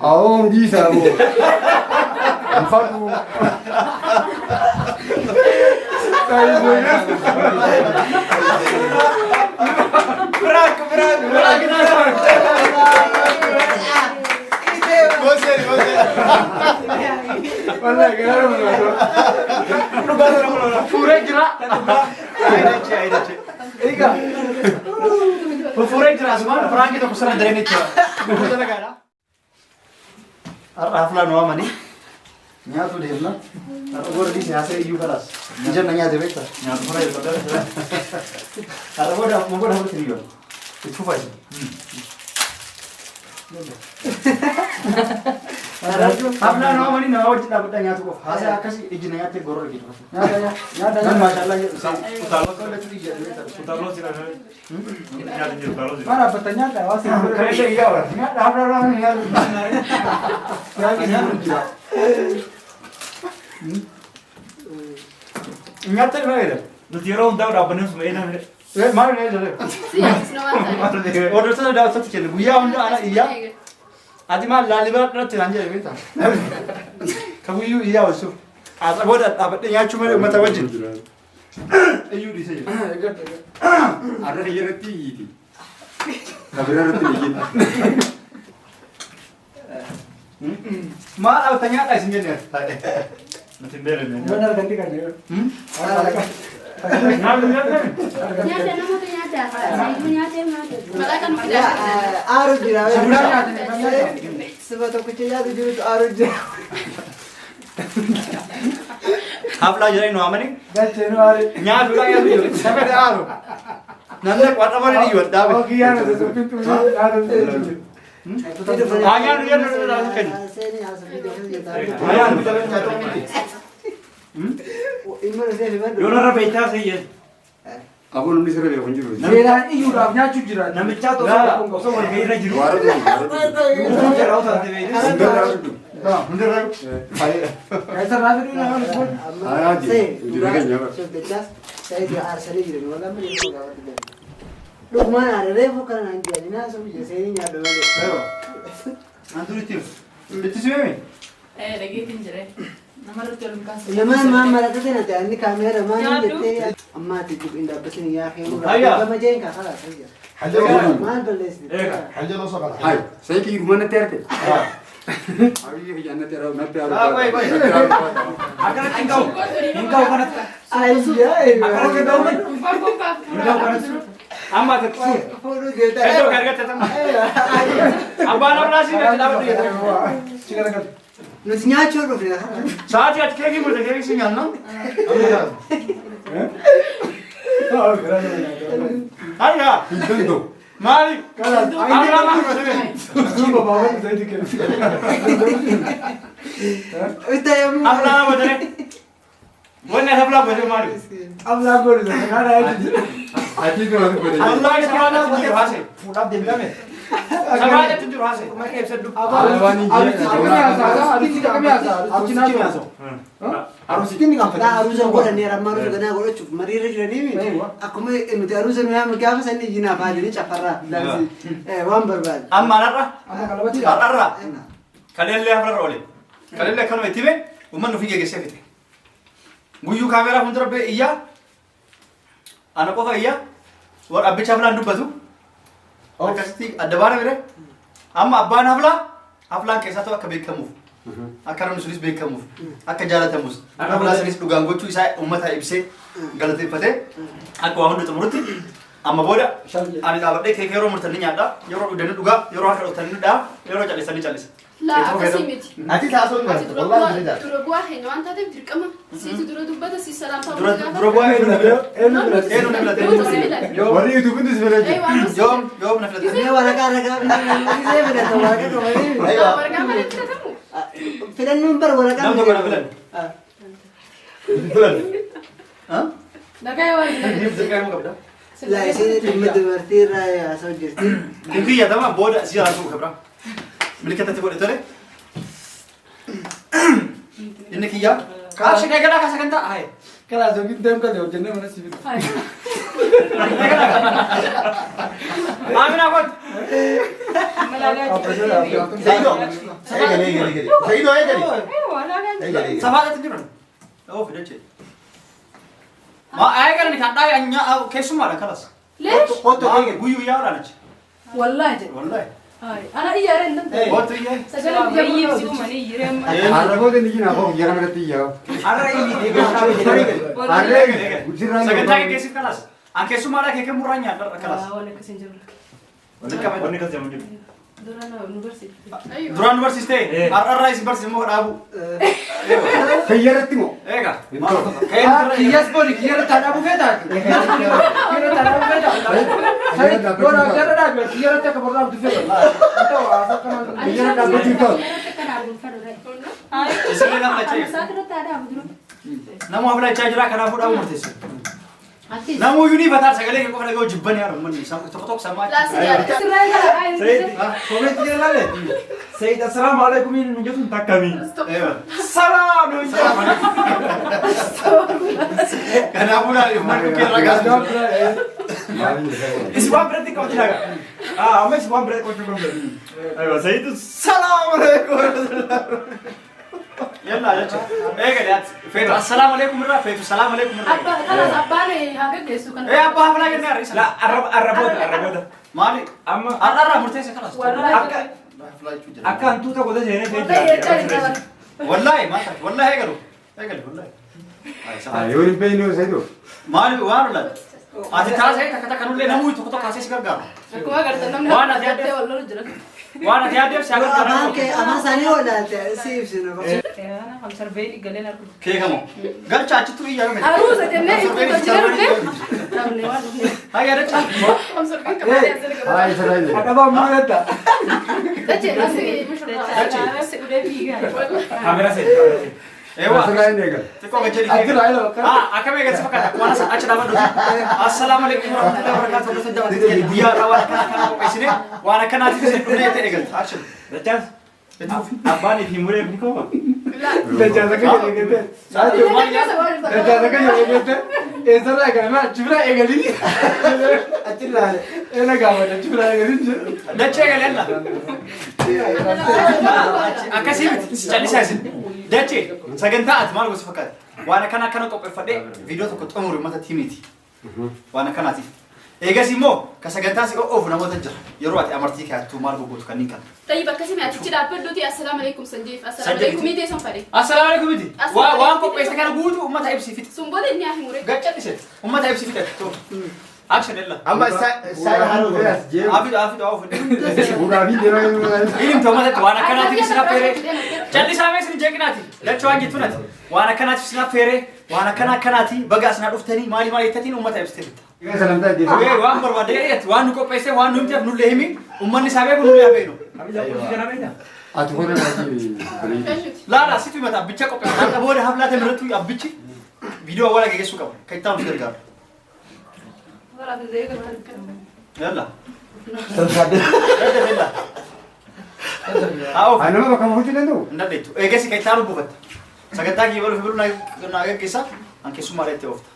Aún dice algo. Enfago. Branco. Você. Olha, cara, Fura jira. Aydachi. Ega. Fura jira asman Frank itu kusana derene cha. Bukan negara. Arafla no amani. Nyatu demna. Arabor di siasa iu karas. Jangan nanya deh betul. Nyatu pura itu betul. Arabor mau dah berteriak. Itu apa sih? Apna no mani na wajib dapat tanya tu. Hasa kasih izin nanya tu goror gitu. Ya. Kan masalah ya. Utalo kalau tu dia betul. Utalo sih kan. Nyata jadi utalo sih. Mana bertanya tak? Wasir. Kayak iya orang. Nggak ada orang yang Nyata nggak ada. Nanti orang tahu dah benar semua ini. Mana nih jadi? Order tu dah satu kali. Buya unda anak iya. Adi mah lalibat nanti lanjut betul. Kamu iya usu. Asa boda dapat yang cuma mata wajib. Ayu di sini. Ada yang reti. Kabira reti lagi. Mal tanya apa sih ni? Nanti beli ni. Benar ganti kan ya. Nyata nama tu nyata. Saya itu nyata. Malah kan tidak. Arus dirawat. Sebenarnya Sebab tu kecilnya tu jurus arus dirawat. Hafla jadi no amani? Januari. Nyar dulu ya tu. Sampai dah aru. Nanti kuat apa ni jual dah. Oh kian ada pintu ada. Hanya dia dah kan. Saya ni harus video dia tahu. Hanya kita jatuh ni. Iman saya iman. Yo nara beita sih ya. Aku nulis serba yang kunjung. Sekarang ini sudah nyacu jiran. Nama catu so so bergaya lagi jiru. Baru tu. Jarau tak ada beita. Dah, mundur lagi. Kaisa rapi ni nama pun. Saya dia arsali jiran. Wala mana yang kau kata. Lukman ada revo kan nanti ada nasi macam saya ni ada lagi. Ayo. Antu itu. Itu siapa? Lagi tinjau. Nama tu orang kasih. Nama mama rata tu nanti ane kamera mana dete. Amma tu indah besin ya. Kamu macam kah salah saja. Hajar. Mal beles. Hajar lo sakal. Hai, saya ki rumah nanti ada. Abi ye jangan nanti ada, nanti ada. Baik. Akan tinggal kan. Aja. Akan ke dalam. Tinggal kan. Amma tu. Foto dia tak. Itu kerja tetap. Abah nak nasi nak dapat dia. Cikgu kan. Nasinya curu dia. Saat dia kaki muda kaki sinyal no. Oh, keren. Ayah. Pintu. Mari. Kalau Apa nama kau? Coba bawa saya dikit. Kita yang Apa nama kau? Mana apa nama mari? अब लागू हो जाएगा ना राइट आती तो बात करें Allah sekarang nak tunjuk hasil. Pulang dia bilang ni. Sekarang dia tunjuk hasil. Mereka bisa duduk. Alwani Abi ji kami asal, abi kami asal. Aku cina asal. Harus ini kan pada harus aku dan dia ramai juga nak aku cuk mari rejur ni. Aku mau ini harus ni aku kaya apa sih ni jina apa jadi cakara dan si wan berbal. Amma nara. Ama kalau betul Nara. Kalian lihat apa role? Kalian lihat kalau itu be, umman nufi gaya gesek itu. Guyu kamera pun terbe iya. Anak kau iya. War abis hafla ndu bazu. Oh kasih ada mana bere? Amma abban hafla kesat tu akabik kamu. Akaran sulis bek kamu. Akak jalan tamus. Hafla sulis dugaan gocu saya umat hai ibse galati pate. Aku ahun itu muruti. Amma boda. Ani dapat dek kekero murtani nyada. Yoro udah duga. Yoro akar utani dah. Yoro calis. لا قسمت. Nanti tak asal nggak? Wallah tidak. Dura buah ini, anta tu dirkama. Si dura dubba tu si salam tahu. Dura buah itu nak Wali itu pun disebut Jom nak lihat. Ini warga lagi saya beda tu warga tu ini. Ayo. Warga mana kita kamu? Film number warga. Nama tu mana bulan? Bulan. Hah? Dah kaya warga. Ini bersekai muka berapa? Lah sini timah tu berarti raya asal jadi. Mungkin ya tamam. Boda siapa langsung muka berapa? Beli kata tu boleh tu le? Ini kia? Kalau sih kaya nak kasih kanta, ay. kalau jadi dem kan dia jenis mana sih Amin aku. Safaadha jiran. Oo fidache. Ma aygalan kan dai anya keessumaadha kalas. ليش؟ Qotto eege guyyu yaa olaanachi. والله جد. Wallahi. هاي أنا إيه أرين أنت. Qotto iyee. سجلت جميل سيبو مني يريم. Arraboota ni jina ko yara mara tiya. Sagantaa keessi kalas. An keessumaadha keke muranya kalas. وأنا كسنجر. Wanni kas jamu jiru. دورنا يونيفرسيتي. Duraan barsiistee har'arraa isin barsiifamoo dhaabu. Kayyaratti moo? Eega. Kiyas boni kiyara tada bufeta. Kiyara tada bufeta. Sai dora gara da kiyara ta ka borda bufeta. Anta asa kana Kiyara da bati to. Isin nama chay. ساكرت هذا أبدو. Namu hafla chaajira kanaafuu dhaabu murteessu. Namu yuni batar sagalee kee qofa dhaga'u jibban yaa rummanni tokko tokko samaa. لا سجل. إسرائيل. Sayyid, comment kira lale. Sayyid, assalamu alaikum ini nujutun takami. Salam nujut. Kanaafuu dhaabu mannu kee ragaa. Iswan berarti kau tidak. Ah, ama iswan berarti kau cukup. Ayo, Sayyid, salam alaikum. Yalla jecha. Eega dhiyaat. Feetu assalaamu alaikum irraa feetu salaamu alaikum irraa. أبا خلاص أباني هاجر كيسو كان. Abbaa haflaa kennee har'isa. La, arraboda. Maali? Amma Har'arraa murteessa kalas. akka hantuuta godha seenee والله يجعل. Wallahi maata. Wallahi eegalu. Eegalu wallahi. Yoo hin beekne yoo sayidoo. Maali waan ulan. Ati taasee takka takka nullee namuu tokko tokko kaasee si gargaara. أكو ما قدرت نمنا. وأنا زيادة. والله رجلك. Waan ati yaaddeef si gargaara. Ama sani wala sif sino. أنا 45 قلنا. Keekamoo. Galcha achitti iyyaa yoo عروسة جنة يكون تجرب ليه؟ Hayya jecha. 45 كمان ينزل. Haa isa raayne. Adaba mulata. تجي ناسي مش رجع. ناسي وده فيها. kamera seenee. Eewa. Isa raayne egal. Xiqqoo gajjali. Ati raayne. Akkamii eegalsi fakkaata. Waan achi dhaabadhu. Assalaamu alaikum warahmatullahi wabarakatuh. Wanta jabaatee guyyaa irraa waan akkana qopheessine waan akkanaatiif isin dhufnee ta'e eegalta. Action. Dachas. Abbaan itti muree ni koo. لا. Dajaza ka yegete. Dajaza ka yegete. Ezara ka ma chibra egali. Atilla. Ena gaawada chibra egali. Dachee eegaleella. Akkasii miti callisaa isin. Dachee sagantaa ati maal gosa fakkaata. Waan akkana qopheeffadhee viidiyoo tokko xumuru uummata tiimiiti. Waan akkanaatiif. Eegas immoo ka sagantaa si oofu namoota jira. Yeroo ati amartii kaattuu maal gogoota kanneen kana. طيب كسمي أتيجي دابلوتي السلام عليكم سنجيف السلام سنجيف. عليكم ميتي سنفري Assalaamu alaikum miti. Waan qopheessite kana guutuu uummata ibsiifite. سنبود إني أحي موري Gaccadhise. Uummata ibsiifite. Action ella. Amma saa haru beas jeeru. Afidu oofu. Bu'uuraa fi deemaa Ilim tomatatti waan akkanaatiif isin affeeree. Callisaa mee isin jeeqinaati. Dachoo waan jettu nati. Waan akkanaatiif isin affeeree. Waan akkanaati baga asinaa dhuftanii maali jettatiin uummata ibsite. Egaa salantaa jeeru. Waan barbaade jedhati waan nu qopheessee waan nu himteef nullee himi uummanni isaa beeku nullee haa beeknu. Ati hona naati. Laala situ himata abbicha qopheessa. Haadha booda haflaate mirrattu abbichi viidiyoo awwaala geessuu qaba. Kan itti aanuuf gargaaru. Yalla. Yalla. Haa Anama bakka buutu danda'u. Ndadheettu. Eegas kan itti aanu buufatta. Sagantaa kiyya baluu fi baluu naa gaggeessa. An keessummaadha itti oofta.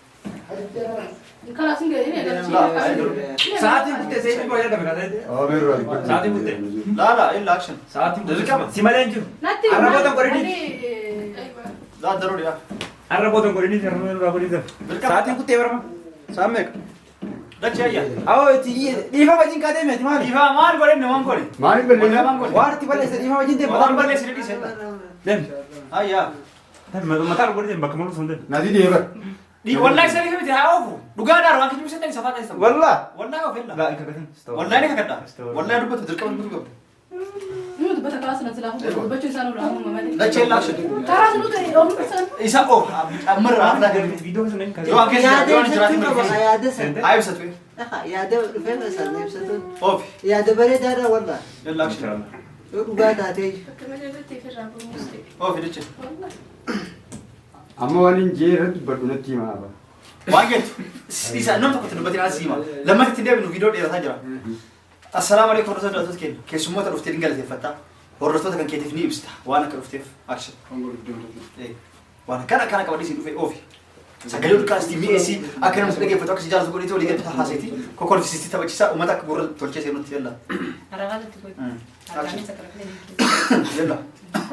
خلاص نقدر Sa'aatiin kutte seenii booda dabalataa. Oo beeru ati. Sa'aatiin kutte. Laala illa action. Sa'aatiin kutte. Si malee hin jiru. ناتي Arraboota godhanii. Laa daruu dhiyaa. Arraboota godhanii sararuu irraa godhanii. Sa'aatiin kuttee barama. Sa'aan meeqa? Dachee ayyaa. Awoo itti dhiifa wajjin kaatee meeti maali? Dhiifaa maal godhenne waan godhe? Maaliif Waan balleessaa? godhe? Waan itti balleessa dhiifa wajjin deema. Waan balleessine dhiise. Deemi. Ayyaa. Mataa godhanii bakka malu sun deemi. Naati deebar. Wallahi sani miti haa oofu. Dhugaadhaan waan kijibuu sentanii safaa taasisan. Wallah. Wallahi of ella. Laa hin kakkatin. Wallahi ni kakadha. Wallahi dubbatu dirqama dubbatu qabda. نود بتكلاس نزله بتشوف سانو رامو مامدي Dachee illa action. ترى سنو تري أم سن Isa oof. Amarraa haflaa gadi. Viidiyoo sun hin Yoo an keessa Yaada yoo an jiraatu ibsatu qaba mirgi. yaada san. Haa ibsatu. Yaada dhufee san ibsatu. Oofi. Yaada bareedaadha walla. Yalla action. Yoo dhugaa taatee. كمان جبتي في الرابو مسلم Oofi dachee. والله Amma waan hin jeerratti badhu natti himaaaba. Waan jettu. Isa nam tokkotti dubbatiin as hima. Lammata itti deebinu viidiyoo dheerataa jira. Assalaamu alaikum hordoftoota keenya. Keessummoota dhuftee ni galateeffatta. Hordoftoota kan keetiif ni ibsita. Waan akka dhufteef action. Waan akkana qabadii si dhufee oofi. Sagalee dukkanaasti mi'eessi akka namni dhaggeeffatu akka si jaalatu godhee walii galatti haasa'iiti kokolfisiisti taphachiisaa uummata akka gurra tolchee seenutti yalla. Aragaalatti godhe. Argaanii sakaraflee. Yalla.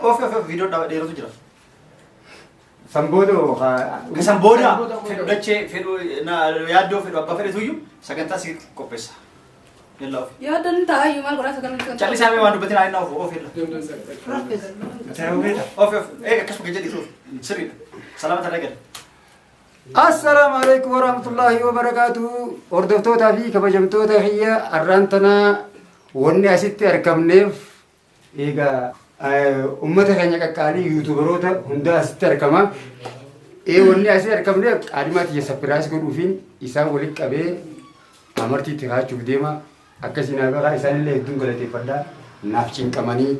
Of viidiyoo dheeratu jira. Samboodo Kesan booda fedhu dachee fedhu yaaddoo fedhu abbaa fedhetuyyuu sagantaa si qopheessa. Yalla of. Yaaddan taa'ayyuu maal godhaa sagantaa. Callisaa mee waan dubbatin haa inni of yalla. Of akkasuma jedhitu sirriidha. Salaamata dhagal. Assalamu alaikum warahmatullahi wabarakatuh. Hordoftoota fi kabajamtoota hiyya arraantanaa wanni asitti argamneef egaa ummata keenya qaqqaalii yuutuubaroota hunda asitti argama. Wanni asitti argamneef qaadhimaa tiyya sappiraas godhuufiin isaan walitti qabee amartiitti haachuuf deema. Akkasiin agarraa isaanillee hedduun galateeffadhaa. Naaf cinqamanii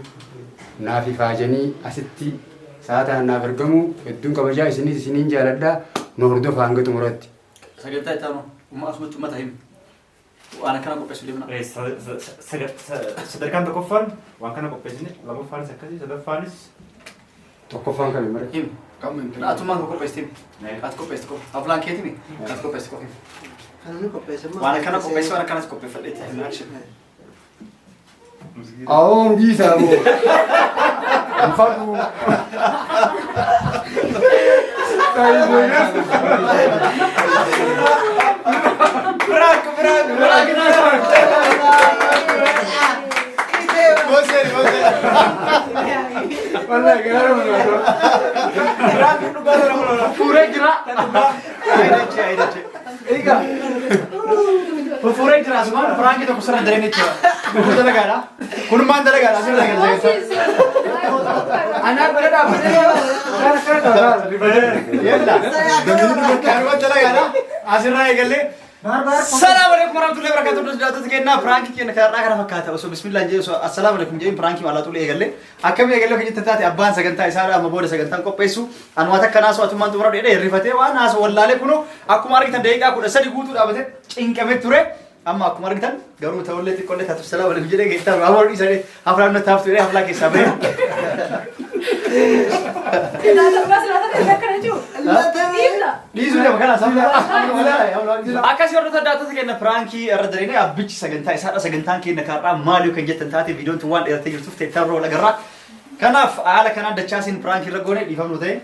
naaf ifaajanii asitti saataan naaf argamu hedduun kabajaa isiniin jaaladhaa. Nu hordofaa hanga xumuratti. Sagantaa itti aanu asumatti uummata himi. Waan akkana qopheessu deemna. Sadarkaan tokkoffaan waan kana qopheessine lammaffaanis akkasii sadaffaanis Tokkoffaan kan mara. himi. Atummaan kan qopheessi himi. Ati qopheessi qofa. Aflaan keeti himi. Ati qopheessi qofa himi. Kan qopheessamaa. Waan akkana qopheessi waan akkanas qopheeffadheetti himi. Aoon biisaa moo. Anfadhu. Wallahi gara mana. Fuuree jira. Aydachi. Egaa. Fuuree jira asumaan firaanki tokko sirra dareen jechuudha. Kun dalagaadha. Kun maan dalagaadha asirra galteessa. Anaa bara dhaabbatee yalla. Kan dalagaadha. Asirra eegalee. Assalamu alaikum warahmatullahi wabarakatuh. Daatota keenyaa firaanki keenya kanarraa kana fakkaata. Osoo bismillah jee osoo assalamu alaikum jeen firaanki maalatu eegalee. Akkamiin eegalee kan jettan taate abbaan sagantaa isaa amma booda sagantaan qopheessu. Anumaata akkanaa so'atummaan xumura dheedhee hirrifatee waan haasa wallaalee kunoo akkuma argitan daqiiqaa 13 guutuu dhaabatee cinqamee ture. Amma akkuma argitan garuu ta'ullee xiqqollee taatu assalamu alaikum jedhee geettaa ammoo dhiisanii haflaan nutti haftu jedhee haflaa keessaa bahee. Dhiisuu deema kana akkasii hordoftoota daatota keenya firankii irra dareenee abbichi sagantaa isaadha. Sagantaan keenya kaarraa maaliif kan jettan taate viidiyoon tun waan dheerattee jirtuuf teettaa irra agarra. Kanaaf haala kanaan dachaasiin firankii irra goone dhiifamnu ta'e.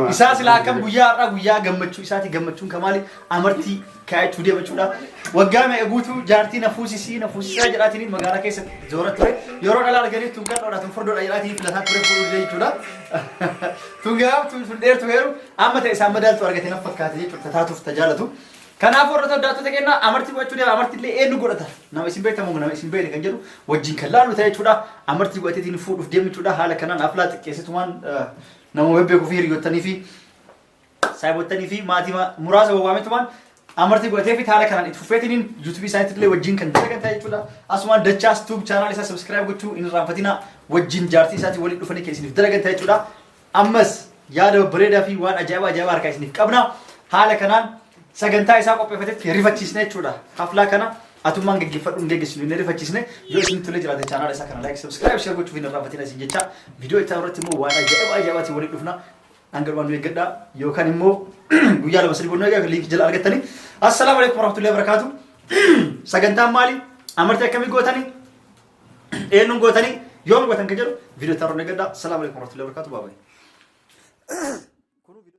Isaa silaa akkam guyyaa har'aa guyyaa gammachuu isaati. Gammachuun kamaali amartii kaayachuu deemachuudha. Waggaa meeqa guutuu jaartii nafuusisaa jedhaatiin magaalaa keessatti zoora ture. Yeroo dhalaa arganiif tun qarqoodha tun fordoodha jedhaatiin filataa ture fuudhuu jechuudha. Tun gaaf tun dheertu heeru amma ta'e isaan madaaltu argatee naf fakkaate jechuudha taatuuf tajaalatu. Kanaaf hordoftoota daatota keenyaa amartii godhachuu deema. Amartiillee eenyu godhata? Nama isin beektamu nama isin beekne kan jedhu wajjin kan laallu ta'e jechuudha. Amartii godhateetiin fuudhuuf deemu jechuudha. Haala kanaan aflaa xiqqeessitumaan nama beekuu fi hiriyottanii fi saayibottanii fi maatii muraasa waamitumaan amartii godhatee fi haala kanaan itti fufeetiniin yuutuubii isaaniitti illee wajjin kan dalagan jechuudha. Asumaan dachaas tuub chaanaal isaa sabskiraayib gochuu hin irraanfatinaa wajjin jaartii isaatiin waliin dhufanii kan isiniif dalagan jechuudha. Ammas yaada bareedaa fi waan ajaa'ibaa harkaa isiniif qabna. Haala kanaan sagantaa isaa qopheeffatetti rifachiisne jechuudha. Haflaa kana atummaan gaggeeffadhu hin geggeessinu hin rifachiisne yoo isin tolee jiraate chaanaal isaa kana laayik sabskiraayib sheer gochuu hin irraanfatinaa isin jecha viidiyoo itti irratti immoo waan ajaa'ibaatiin waliin dhufna. Anggaruan eeggadha yookaan immoo guyyaa lama sadii booda egaa linkii jala argattanii. Assalaamu alaikum warahmatullahi wabarakatuh. Sagantaan maali? Amartii akkamii gootanii? Eenyuun gootanii? Yoom gootan kan jedhu viidiyoo itti irratti eeggadha. Assalaamu alaikum warahmatullahi wabarakatuh. Bye bye.